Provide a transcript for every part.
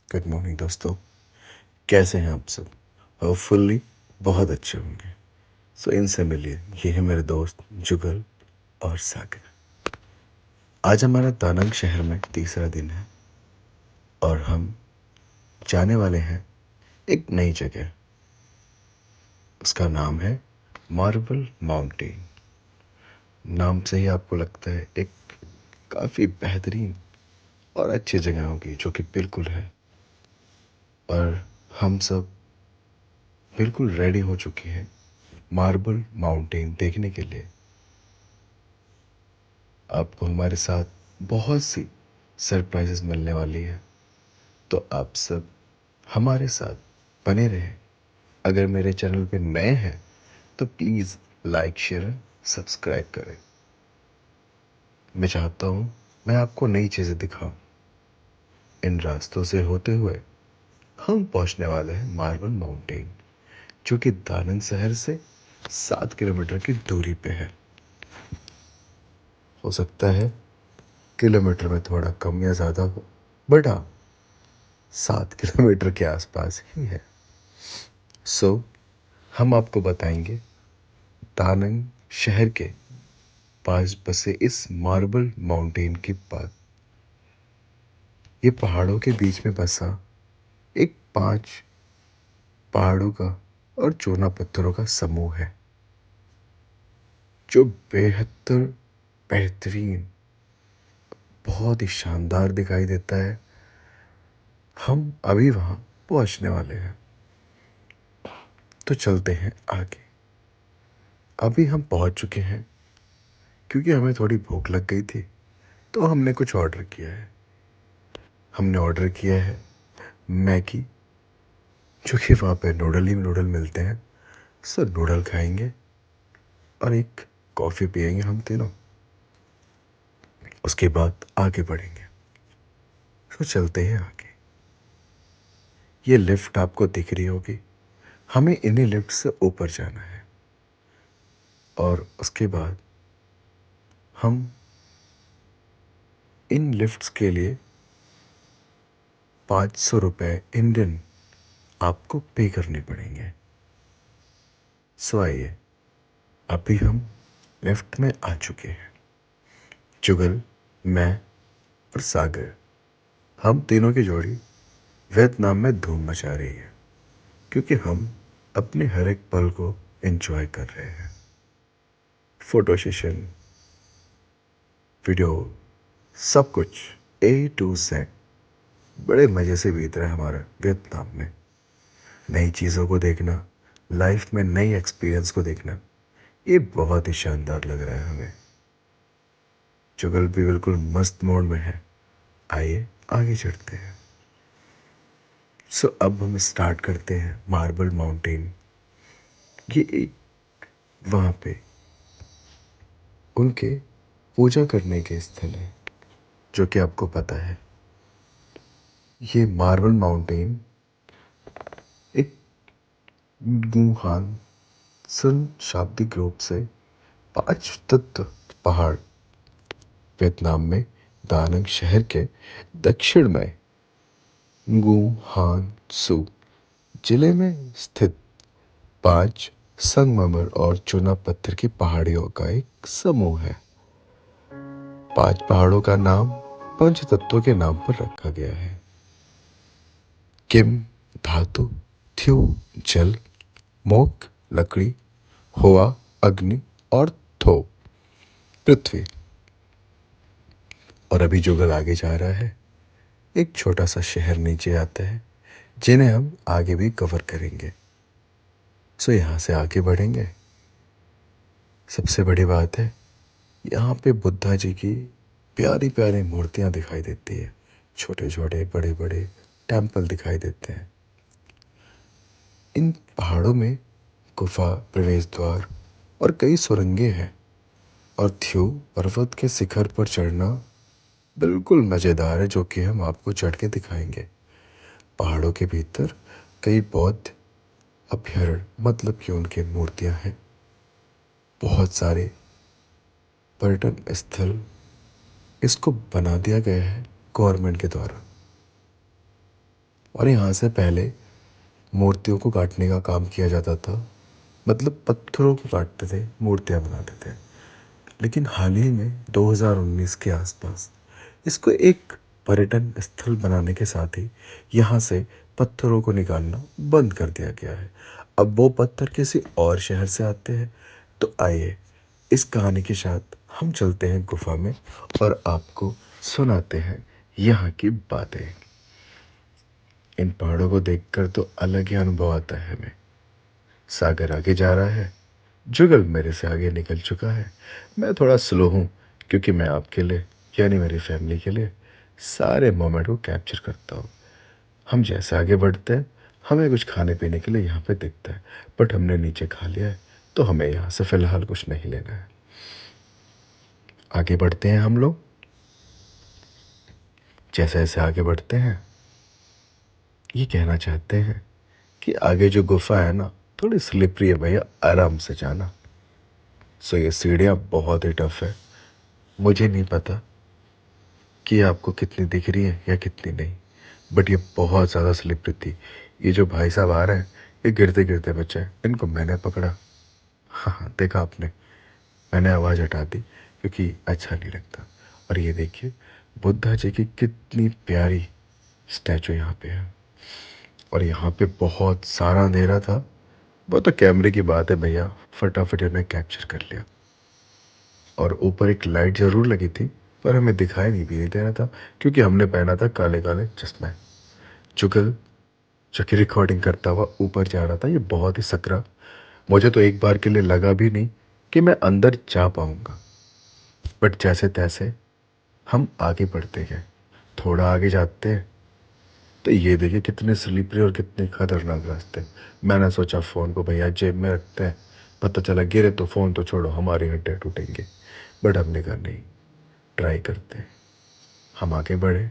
Good morning दोस्तों। कैसे हैं आप सब? होपफुली बहुत अच्छे होंगे। सो इनसे मिलिए, ये है मेरे दोस्त जुगल और सागर। आज हमारा दानंग शहर में तीसरा दिन है और हम जाने वाले हैं एक नई जगह। उसका नाम है मार्बल माउंटेन। नाम से ही आपको लगता है एक काफ़ी बेहतरीन और अच्छी जगह होगी, जो कि बिल्कुल है। और हम सब बिल्कुल रेडी हो चुके हैं मार्बल माउंटेन देखने के लिए। आपको हमारे साथ बहुत सी सरप्राइजेस मिलने वाली है, तो आप सब हमारे साथ बने रहें। अगर मेरे चैनल पे नए हैं तो प्लीज़ लाइक शेयर सब्सक्राइब करें। मैं चाहता हूँ मैं आपको नई चीज़ें दिखाऊं। इन रास्तों से होते हुए हम पहुंचने वाले हैं मार्बल माउंटेन, जो कि दानंग शहर से 7 किलोमीटर की दूरी पे है। हो सकता है किलोमीटर में थोड़ा कम या ज़्यादा हो, बट हाँ, 7 किलोमीटर के आसपास ही है। सो हम आपको बताएंगे दानंग शहर के पास बसे इस मार्बल माउंटेन की बात। ये पहाड़ों के बीच में बसा एक 5 पहाड़ों का और चूना पत्थरों का समूह है, जो बेहतर बेहतरीन बहुत ही शानदार दिखाई देता है। हम अभी वहां पहुंचने वाले हैं, तो चलते हैं आगे। अभी हम पहुंच चुके हैं। क्योंकि हमें थोड़ी भूख लग गई थी, तो हमने कुछ ऑर्डर किया है। हमने ऑर्डर किया है मैगी, जो कि वहाँ पे नूडल ही नूडल मिलते हैं। सो नूडल खाएंगे और एक कॉफ़ी पियेंगे हम तीनों। उसके बाद आगे बढ़ेंगे। तो चलते हैं आगे। ये लिफ्ट आपको दिख रही होगी। हमें इन्हीं लिफ्ट से ऊपर जाना है और उसके बाद हम इन लिफ्ट्स के लिए 500 रुपये इंडियन आपको पे करने पड़ेंगे। सो आइए, अभी हम लिफ्ट में आ चुके हैं। जुगल, मैं और सागर, हम तीनों की जोड़ी वियतनाम में धूम मचा रही है, क्योंकि हम अपने हर एक पल को एंजॉय कर रहे हैं। फोटो सेशन, वीडियो, सब कुछ A to Z बड़े मज़े से बीत रहा है हमारा वियतनाम में। नई चीज़ों को देखना, लाइफ में नई एक्सपीरियंस को देखना, ये बहुत ही शानदार लग रहा है हमें। जुगल भी बिल्कुल मस्त मोड में है। आइए आगे चढ़ते हैं। सो अब हम स्टार्ट करते हैं मार्बल माउंटेन। ये एक वहाँ पे उनके पूजा करने के स्थल है, जो कि आपको पता है। ये मार्बल माउंटेन एक गुहान सन शाब्दिक रूप से 5 तत्व पहाड़ वियतनाम में दानंग शहर के दक्षिण में गुहान सू जिले में स्थित 5 संगमरमर और चूना पत्थर की पहाड़ियों का एक समूह है। 5 पहाड़ों का नाम पंच तत्वों के नाम पर रखा गया है। किम धातु, थ्यू जल, मोक लकड़ी, हुआ अग्नि और थो पृथ्वी। और अभी जुगल आगे जा रहा है। एक छोटा सा शहर नीचे आता है, जिन्हें हम आगे भी कवर करेंगे। सो यहाँ से आगे बढ़ेंगे। सबसे बड़ी बात है, यहाँ पे बुद्धा जी की प्यारी प्यारी मूर्तियाँ दिखाई देती है। छोटे छोटे बड़े बड़े टेम्पल दिखाई देते हैं। इन पहाड़ों में गुफा, प्रवेश द्वार और कई सुरंगें हैं। और थ्यू पर्वत के शिखर पर चढ़ना बिल्कुल मज़ेदार है, जो कि हम आपको चढ़ के दिखाएंगे। पहाड़ों के भीतर कई बौद्ध अभ्यारण्य, मतलब कि उनकी मूर्तियां हैं। बहुत सारे पर्यटन स्थल इसको बना दिया गया है गवर्नमेंट के द्वारा। और यहाँ से पहले मूर्तियों को काटने का काम किया जाता था, मतलब पत्थरों को काटते थे, मूर्तियाँ बनाते थे। लेकिन हाल ही में 2019 के आसपास इसको एक पर्यटन स्थल बनाने के साथ ही यहाँ से पत्थरों को निकालना बंद कर दिया गया है। अब वो पत्थर किसी और शहर से आते हैं। तो आइए इस कहानी के साथ हम चलते हैं गुफा में और आपको सुनाते हैं यहाँ की बातें। इन पहाड़ों को देखकर तो अलग ही अनुभव आता है हमें। सागर आगे जा रहा है, जुगल मेरे से आगे निकल चुका है। मैं थोड़ा स्लो हूँ क्योंकि मैं आपके लिए यानी मेरी फैमिली के लिए सारे मोमेंट को कैप्चर करता हूँ। हम जैसे आगे बढ़ते हैं हमें कुछ खाने पीने के लिए यहाँ पे दिखता है, बट हमने नीचे खा लिया है तो हमें यहाँ से फ़िलहाल कुछ नहीं लेना है। आगे बढ़ते हैं हम लोग। जैसे जैसे आगे बढ़ते हैं ये कहना चाहते हैं कि आगे जो गुफा है ना थोड़ी स्लिपरी है भैया, आराम से जाना। सो ये सीढ़ियाँ बहुत ही टफ है। मुझे नहीं पता कि आपको कितनी दिख रही है या कितनी नहीं, बट ये बहुत ज़्यादा स्लिपरी थी। ये जो भाई साहब आ रहे हैं ये गिरते गिरते बच्चे हैं, इनको मैंने पकड़ा। हाँ हाँ, देखा आपने, मैंने आवाज़ हटा दी क्योंकि अच्छा नहीं लगता। और ये देखिए बुद्धा जी की कितनी प्यारी स्टैचू यहाँ पे है। और यहाँ पे बहुत सारा अंधेरा था, वो तो कैमरे की बात है भैया, फटाफट हमने कैप्चर कर लिया। और ऊपर एक लाइट ज़रूर लगी थी पर हमें दिखाई नहीं भी नहीं दे रहा था क्योंकि हमने पहना था काले काले चश्मे। जुगल जो कि रिकॉर्डिंग करता हुआ ऊपर जा रहा था, ये बहुत ही सकरा। मुझे तो एक बार के लिए लगा भी नहीं कि मैं अंदर जा पाऊंगा, बट जैसे तैसे हम आगे बढ़ते गए। थोड़ा आगे जाते हैं तो ये देखिए कितने स्लिपरी और कितने खतरनाक रास्ते। मैंने सोचा फ़ोन को भैया जेब में रखते हैं, पता चला गिरे तो फ़ोन तो छोड़ो हमारे हड्डे टूटेंगे। बट हमने कहा नहीं, ट्राई करते हैं। हम आगे बढ़े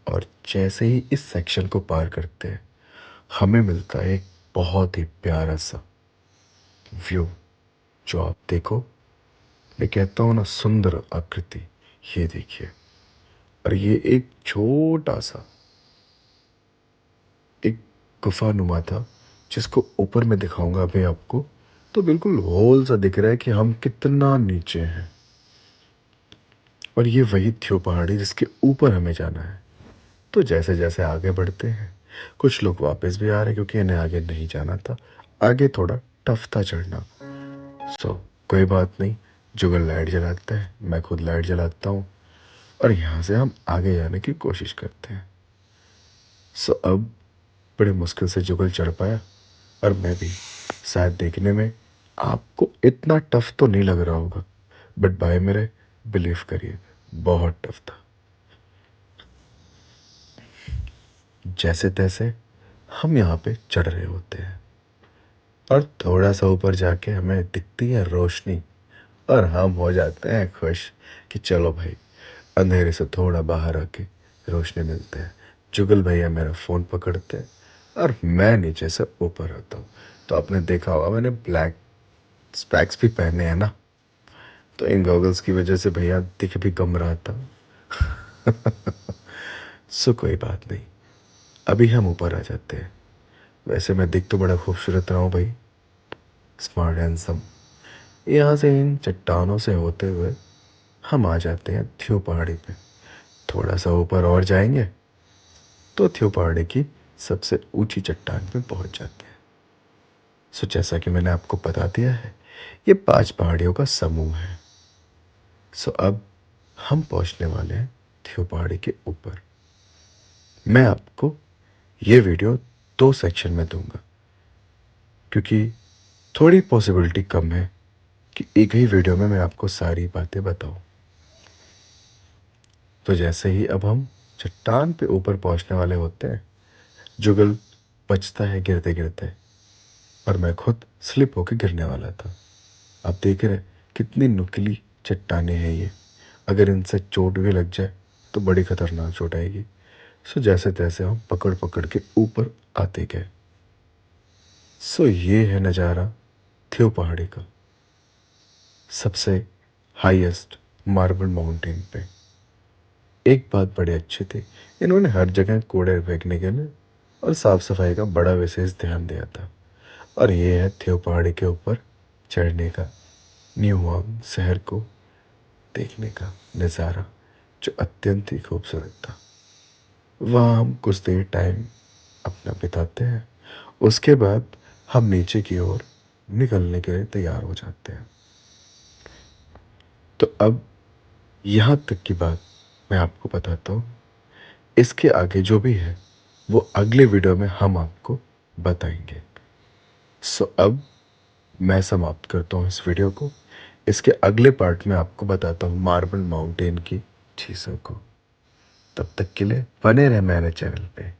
और जैसे ही इस सेक्शन को पार करते हैं हमें मिलता है एक बहुत ही प्यारा सा व्यू। जो आप देखो, मैं कहता हूँ ना सुंदर आकृति, ये देखिए। और ये एक छोटा सा एक गुफा नुमा था जिसको ऊपर मैं दिखाऊंगा अभी आपको, तो बिल्कुल होल सा दिख रहा है कि हम कितना नीचे हैं। और ये वही थ्यो पहाड़ी जिसके ऊपर हमें जाना है। तो जैसे जैसे आगे बढ़ते हैं कुछ लोग वापस भी आ रहे हैं क्योंकि इन्हें आगे नहीं जाना था, आगे थोड़ा टफ था चढ़ना। सो कोई बात नहीं, जुगल लाइट जलाता है, मैं खुद लाइट जलाता हूँ और यहाँ से हम आगे जाने की कोशिश करते हैं। सो अब बड़े मुश्किल से जुगल चढ़ पाया और मैं भी। शायद देखने में आपको इतना टफ तो नहीं लग रहा होगा, बट भाई मेरे बिलीव करिए बहुत टफ था। जैसे तैसे हम यहाँ पे चढ़ रहे होते हैं और थोड़ा सा ऊपर जाके हमें दिखती है रोशनी और हम हो जाते हैं खुश कि चलो भाई अंधेरे से थोड़ा बाहर आके रोशनी मिलते हैं। जुगल भैया मेरा फ़ोन पकड़ते हैं और मैं नीचे से ऊपर आता हूँ। तो आपने देखा होगा मैंने ब्लैक स्पेक्स भी पहने हैं ना, तो इन गॉगल्स की वजह से भैया दिख भी कम रहा था। सो कोई बात नहीं, अभी हम ऊपर आ जाते हैं। वैसे मैं दिख तो बड़ा खूबसूरत रहा हूँ भाई, स्मार्ट हैंडसम। यहाँ से इन चट्टानों से होते हुए हम आ जाते हैं थ्यो पहाड़ी पे। थोड़ा सा ऊपर और जाएंगे तो थ्यो पहाड़ी की सबसे ऊंची चट्टान पे पहुंच जाते हैं। सो जैसा कि मैंने आपको बता दिया है ये 5 पहाड़ियों का समूह है। सो अब हम पहुंचने वाले हैं थ्यो पहाड़ी के ऊपर। मैं आपको ये वीडियो 2 सेक्शन में दूंगा क्योंकि थोड़ी पॉसिबिलिटी कम है कि एक ही वीडियो में मैं आपको सारी बातें बताऊं। तो जैसे ही अब हम चट्टान पे ऊपर पहुंचने वाले होते हैं, जुगल बचता है गिरते गिरते और मैं खुद स्लिप होके गिरने वाला था। आप देख रहे हैं कितनी नुकीली चट्टानें हैं ये, अगर इनसे चोट भी लग जाए तो बड़ी खतरनाक चोट आएगी। सो जैसे तैसे हम पकड़ पकड़ के ऊपर आते गए। सो ये है नज़ारा थ्यो पहाड़ी का, सबसे हाईएस्ट मार्बल माउंटेन पे। एक बात बड़ी अच्छी थी, इन्होंने हर जगह कूड़े फेंकने के लिए और साफ सफाई का बड़ा विशेष ध्यान दिया था। और ये है थियो पहाड़ी के ऊपर चढ़ने का, न्यूहॉर्न शहर को देखने का नज़ारा, जो अत्यंत ही खूबसूरत था। वहाँ हम कुछ देर टाइम अपना बिताते हैं। उसके बाद हम नीचे की ओर निकलने के लिए तैयार हो जाते हैं। तो अब यहाँ तक की बात मैं आपको बताता हूँ। इसके आगे जो भी है वो अगले वीडियो में हम आपको बताएंगे। सो अब मैं समाप्त करता हूँ इस वीडियो को। इसके अगले पार्ट में आपको बताता हूँ मार्बल माउंटेन की चीज़ों को। तब तक के लिए बने रहे मेरे चैनल पे।